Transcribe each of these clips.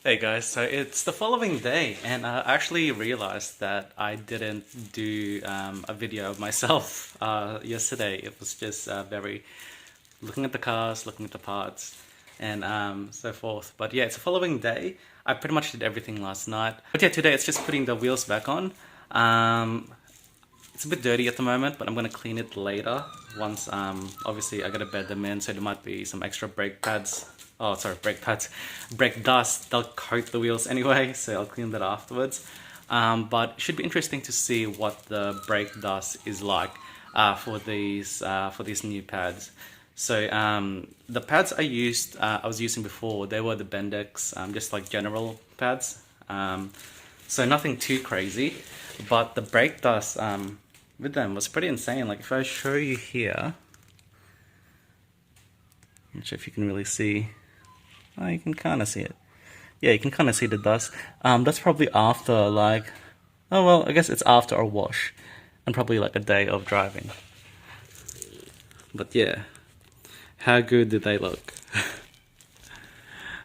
Hey guys, so it's the following day, and I actually realized that I didn't do a video of myself yesterday. It was just very looking at the cars, looking at the parts, and so forth. But yeah, it's the following day. I pretty much did everything last night. But yeah, today it's just putting the wheels back on. It's a bit dirty at the moment, but I'm gonna clean it later. Once obviously I gotta bed them in, so there might be some extra brake pads. Oh, sorry, brake pads, brake dust. They'll coat the wheels anyway, so I'll clean that afterwards. But it should be interesting to see what the brake dust is like for these new pads. So the pads I was using before, they were the Bendix, just like general pads. So nothing too crazy, but the brake dust with them was pretty insane. Like if I show you here, I'm not sure if you can really see. Oh, you can kind of see it. Yeah, you can kind of see the dust. That's probably after like, oh well, I guess it's after a wash and probably like a day of driving. But yeah, how good did they look?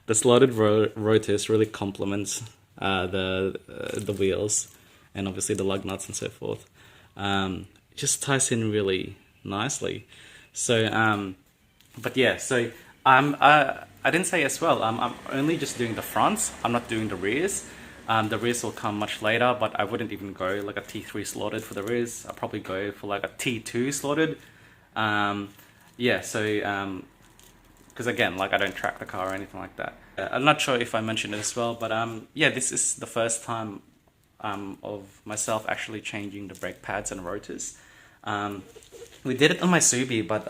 The slotted rotors really complements the wheels and obviously the lug nuts and so forth. It just ties in really nicely. So, but yeah, so I didn't say as well, I'm only just doing the fronts, I'm not doing the rears. The rears will come much later, but I wouldn't even go like a T3 slotted for the rears. I'll probably go for like a T2 slotted. Yeah, so, because again, like I don't track the car or anything like that. I'm not sure if I mentioned it as well, but yeah, this is the first time of myself actually changing the brake pads and rotors. We did it on my Subi, but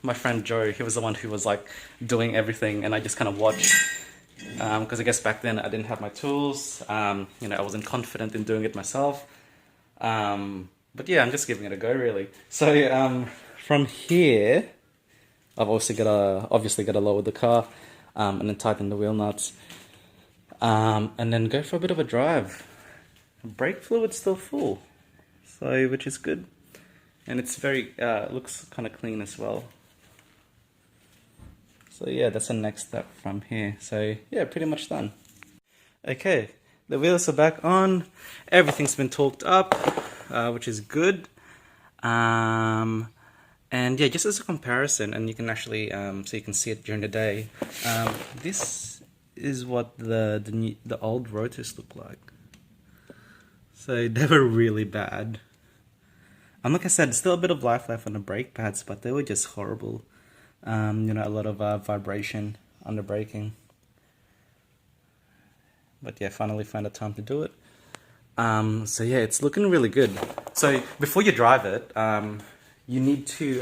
my friend Joe, he was the one who was like doing everything, and I just kind of watched, because I guess back then I didn't have my tools, you know, I wasn't confident in doing it myself, but yeah, I'm just giving it a go really. So from here, I've obviously got to lower the car, and then tighten the wheel nuts, and then go for a bit of a drive. Brake fluid's still full, so which is good. And it's very, looks kind of clean as well. So yeah, that's the next step from here. So yeah, pretty much done. Okay, the wheels are back on. Everything's been torqued up, which is good. And yeah, just as a comparison, and you can actually, so you can see it during the day. This is what the old rotors look like. So they were really bad. Like I said, there's still a bit of life left on the brake pads, but they were just horrible. You know, a lot of vibration under braking. But yeah, finally found the time to do it. So yeah, it's looking really good. So before you drive it, you need to,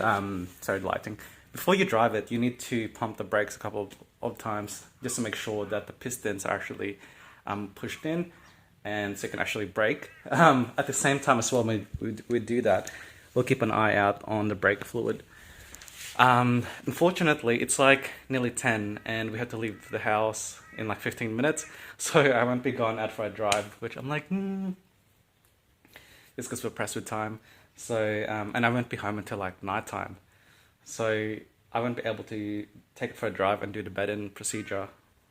sorry, lighting. Before you drive it, you need to pump the brakes a couple of times just to make sure that the pistons are actually pushed in, and so you can actually brake. At the same time as well, when we do that, we'll keep an eye out on the brake fluid. Unfortunately, it's like nearly 10 and we have to leave the house in like 15 minutes, so I won't be going out for a drive, which I'm like, just because we're pressed with time. So, and I won't be home until like nighttime, so I won't be able to take it for a drive and do the bed-in procedure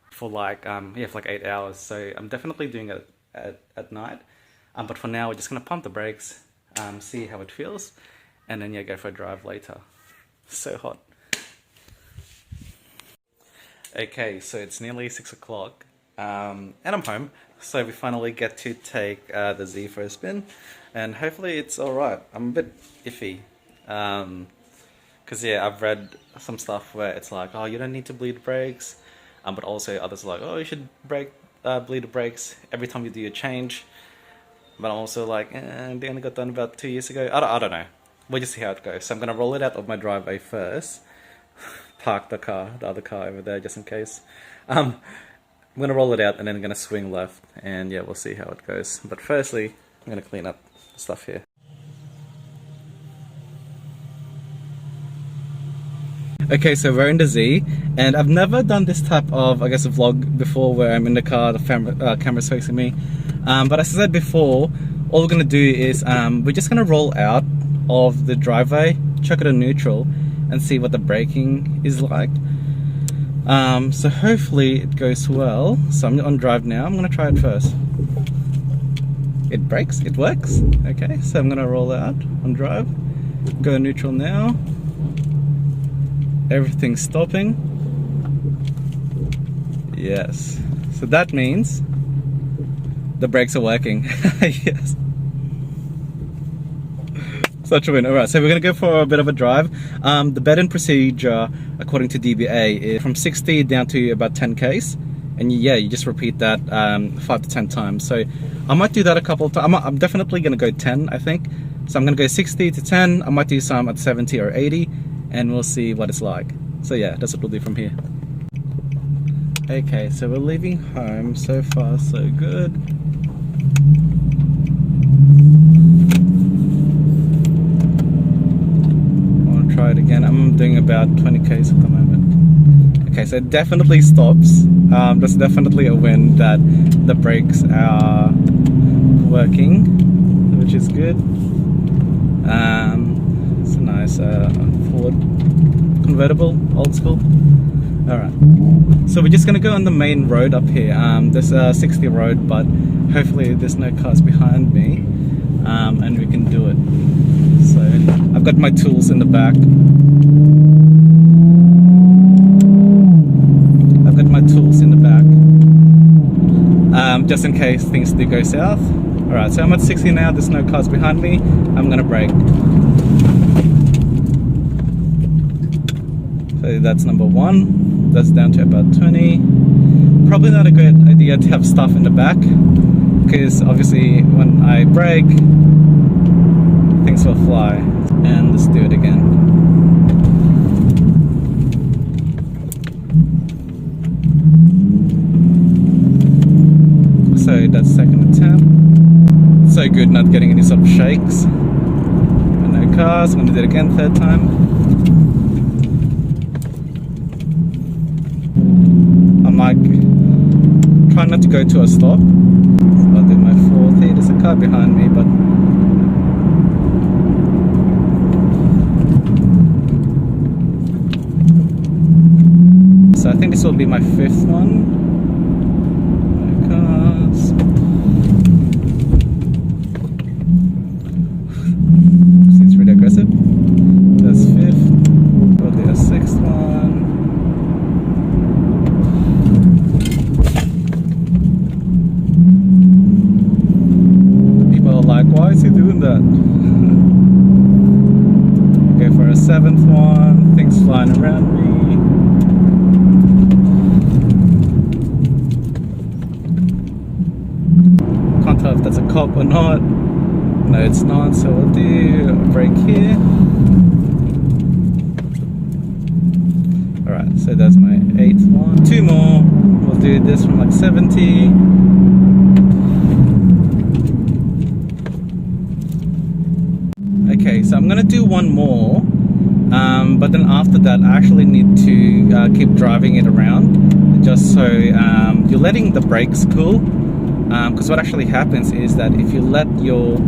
for like, yeah, for like 8 hours. So I'm definitely doing it at night, but for now we're just gonna pump the brakes, see how it feels, and then yeah, go for a drive later. So hot. Okay, so it's nearly 6 o'clock, and I'm home, so we finally get to take the Z for a spin, and hopefully it's alright. I'm a bit iffy, because yeah, I've read some stuff where it's like, oh, you don't need to bleed brakes, but also others are like, oh, you should bleed the brakes every time you do a change. But I'm also like, they only got done about 2 years ago. I don't know. We'll just see how it goes. So I'm gonna roll it out of my driveway first. Park the other car over there just in case. I'm gonna roll it out and then I'm gonna swing left, and yeah, we'll see how it goes. But firstly, I'm gonna clean up stuff here. Okay, so we're in the Z, and I've never done this type of, I guess, a vlog before where I'm in the car, the camera's facing me. But as I said before, all we're gonna do is we're just gonna roll out of the driveway, chuck it in neutral, and see what the braking is like. So hopefully it goes well. So I'm on drive now. I'm gonna try it first. It brakes, it works. Okay, so I'm gonna roll out on drive. Go neutral now. Everything's stopping. Yes. So that means the brakes are working. Yes. Such a win. Alright, so we're going to go for a bit of a drive. The bet-in procedure, according to DBA, is from 60 down to about 10 Ks. And yeah, you just repeat that 5 to 10 times. So I might do that a couple of times. I'm definitely going to go 10, I think. So I'm going to go 60 to 10. I might do some at 70 or 80. And we'll see what it's like. So yeah, that's what we'll do from here. Okay, so we're leaving home. So far, so good. I'll try it again. I'm doing about 20 Ks at the moment. Okay, so it definitely stops. That's definitely a win that the brakes are working, which is good. It's a nice Ford convertible, old school. Alright, so we're just going to go on the main road up here. There's a 60 road, but hopefully there's no cars behind me, and we can do it. So I've got my tools in the back. Just in case things do go south. Alright, so I'm at 60 now, there's no cars behind me. I'm going to brake. So that's number 1. That's down to about 20. Probably not a good idea to have stuff in the back, because obviously when I brake, things will fly. And let's do it again. So that's second attempt. So good, not getting any sort of shakes. No cars. I'm going to do it again, third time. I'm like, trying not to go to a stop. So I'll do my 40. There's a car behind me, but so I think this will be my 5th one. No cars. Seems pretty aggressive. That's 5th. We'll do a 6th one. Like, why is he doing that? Go for a 7th one. Things flying around me. Can't tell if that's a cop or not. No, it's not. So we'll do a brake here. Alright, so that's my 8th one. 2 more. We'll do this from like 70. Okay, so I'm gonna do one more, but then after that I actually need to keep driving it around, just so you're letting the brakes cool, because what actually happens is that if you let your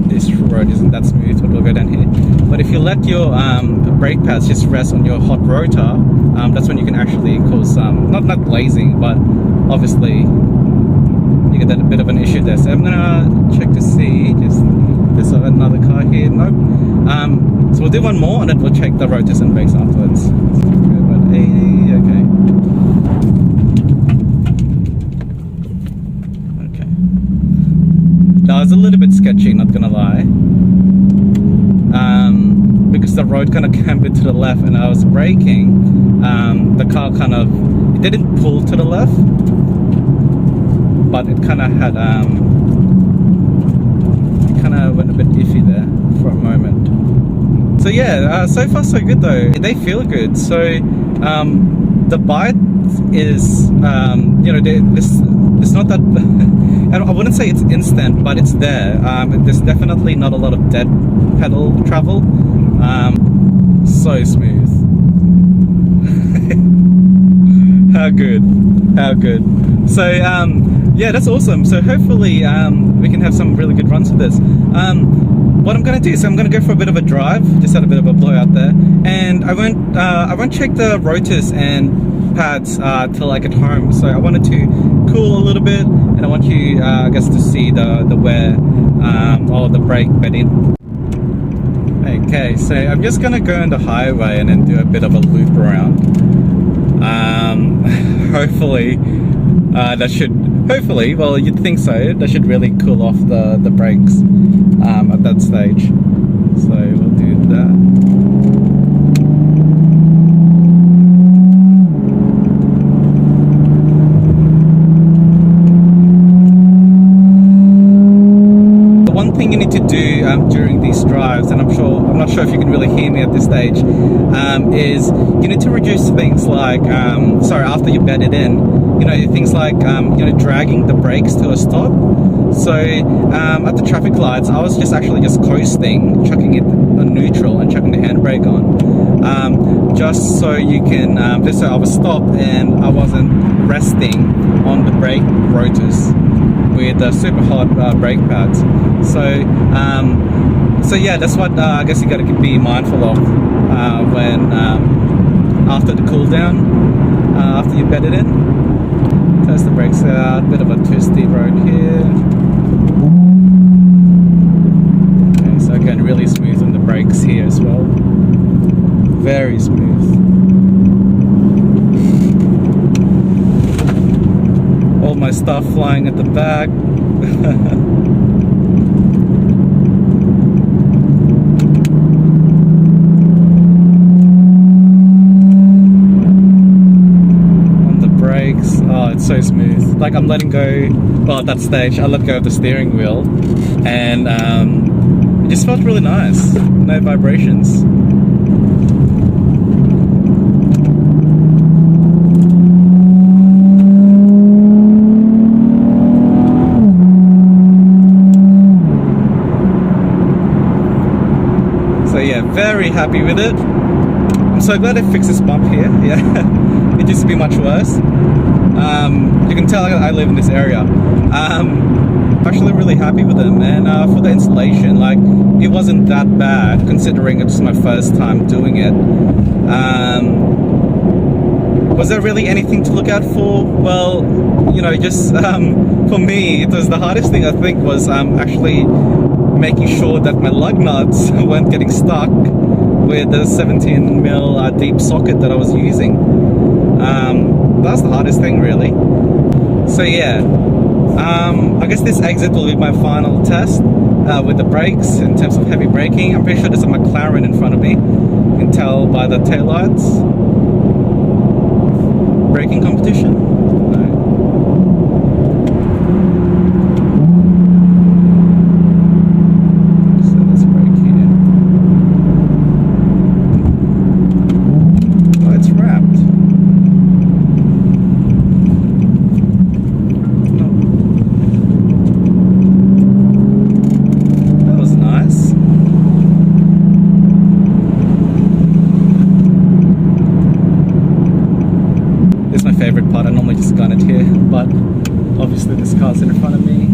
this road isn't that smooth, but we'll go down here, but if you let your brake pads just rest on your hot rotor, that's when you can actually cause not glazing, but obviously you get that a bit of an issue there. So I'm gonna check to see, just there's another car here. Nope. So we'll do one more and then we'll check the rotors and brakes afterwards. So go about 80. Okay. That was a little bit sketchy, not gonna lie. Because the road kind of cambered to the left and I was braking. The car it didn't pull to the left, but it kind of had it kind of went a bit iffy there for a moment. So yeah, so far so good though. They feel good. So the bite is it's not that and I wouldn't say it's instant, but it's there. There's definitely not a lot of dead pedal travel. So smooth. How good. How good. So, yeah, that's awesome. So hopefully we can have some really good runs with this. What I'm going to do, so I'm going to go for a bit of a drive, just had a bit of a blowout there, and I won't check the rotors and pads till I get home. So I wanted to cool a little bit, and I want you, I guess, to see the wear or the brake bedding. Okay, so I'm just going to go on the highway and then do a bit of a loop around. Hopefully, well, you'd think so, that should really cool off the brakes at that stage. So we'll do that. Thing you need to do during these drives, and I'm not sure if you can really hear me at this stage, is you need to reduce things like after you bed it in, things like dragging the brakes to a stop. So at the traffic lights, I was just coasting, chucking it on neutral and chucking the handbrake on, just so you can just so I was stopped and I wasn't resting on the brake rotors with the super hot brake pads. So yeah, that's what I guess you got to be mindful of when after the cool down, after you bed it in. Test the brakes out. Bit of a twisty road here. Okay, so again, really smooth on the brakes here as well. Very smooth. All my stuff flying at the back. Oh, it's so smooth. Like I'm letting go, well at that stage I let go of the steering wheel and it just felt really nice. No vibrations. So yeah, very happy with it. I'm so glad I fixed this bump here. Yeah, it used to be much worse. You can tell I live in this area. I'm actually really happy with them, and for the installation, like it wasn't that bad considering it's my first time doing it. Was there really anything to look out for? Well, just for me, it was the hardest thing I think was actually making sure that my lug nuts weren't getting stuck with the 17mm deep socket that I was using. That's the hardest thing really. So yeah, I guess this exit will be my final test with the brakes in terms of heavy braking. I'm pretty sure there's a McLaren in front of me. You can tell by the taillights. Braking competition? No. So let's brake here. Oh, it's wrapped. Favorite part. I normally just gun it here, but obviously this car's in front of me.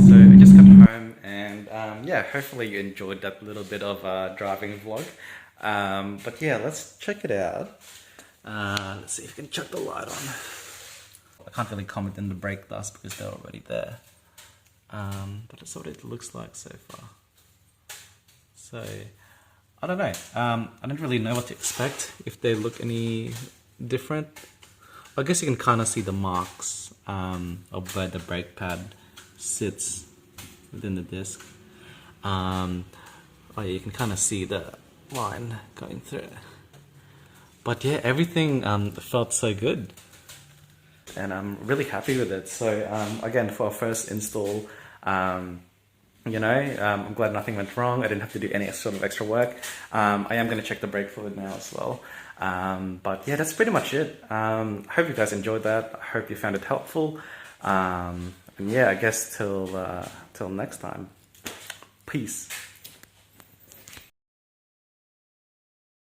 So I just got home and yeah, hopefully you enjoyed that little bit of driving vlog. But yeah, let's check it out. Let's see if we can chuck the light on. I can't really comment on the brake dust because they're already there. But that's what it looks like so far. So I don't know. I don't really know what to expect, if they look any different. I guess you can kind of see the marks of where the brake pad sits within the disc. Oh yeah, you can kind of see the line going through. But yeah, everything felt so good, and I'm really happy with it. So again, for our first install, I'm glad nothing went wrong. I didn't have to do any sort of extra work. I am going to check the brake fluid now as well. But yeah, that's pretty much it. Hope you guys enjoyed that. I hope you found it helpful. And yeah, I guess till next time. Peace.